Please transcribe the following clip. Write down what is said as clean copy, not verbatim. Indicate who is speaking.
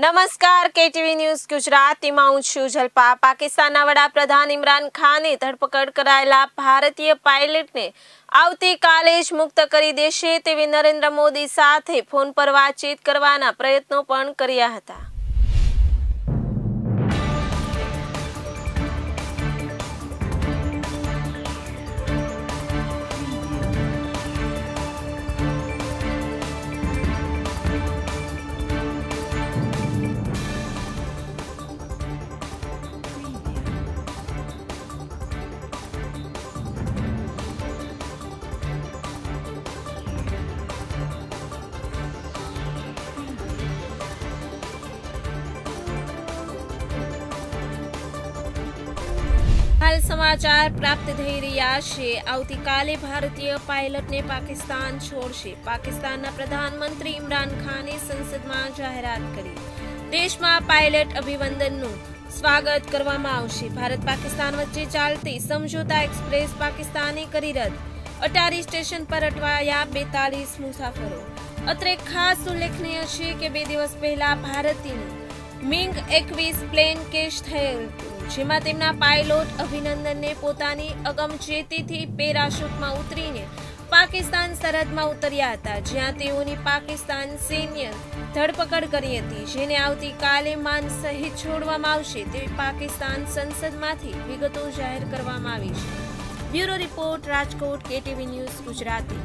Speaker 1: નમસ્કાર KTV news ગુજરાતીમાં હું છું જલ્પા। પાકિસ્તાનના વડાપ્રધાન ઇમરાન ખાને ધરપકડ કરાયેલા ભારતીય પાયલટને આવતીકાલે જ મુક્ત કરી દેશે તેવી નરેન્દ્ર મોદી સાથે ફોન પર વાતચીત કરવાના પ્રયત્નો પણ કર્યા હતા। हाल समाचार प्राप्त થઈ રહ્યા છે। આવતીકાલે ભારતીય પાયલટને પાકિસ્તાન છોડશે। પાકિસ્તાનના પ્રધાનમંત્રી ઇમરાન ખાને સંસદમાં જાહેરાત કરી। દેશમાં પાયલટ અભિનંદનનું સ્વાગત કરવામાં આવશે। ભારત પાકિસ્તાન વચ્ચે ચાલતી સમજોતા એક્સપ્રેસ પાકિસ્તાને કરી રદ। અટારી સ્ટેશન પર અટવાયા 42 મુસાફરો। અત્રે ખાસ ઉલ્લેખનીય છે કે 2 દિવસ પહેલા ભારતીયનું મિંગ 21 પ્લેન કેશ થયેલ જેમાં તેમના પાયલોટ અભિનંદનને પોતાની અગમચેતીથી પેરાશૂટમાં ઉતરીને પાકિસ્તાન સરહદમાં ઉતર્યા હતા, જ્યાં તેઓની પાકિસ્તાન સૈન્યએ ધરપકડ કરી હતી, જેને આવતીકાલે માન સહિત છોડવામાં આવશે તેવી પાકિસ્તાન સંસદમાંથી વિગતો જાહેર કરવામાં આવી છે। Bureau report, Rajkot, KTV news Gujarati.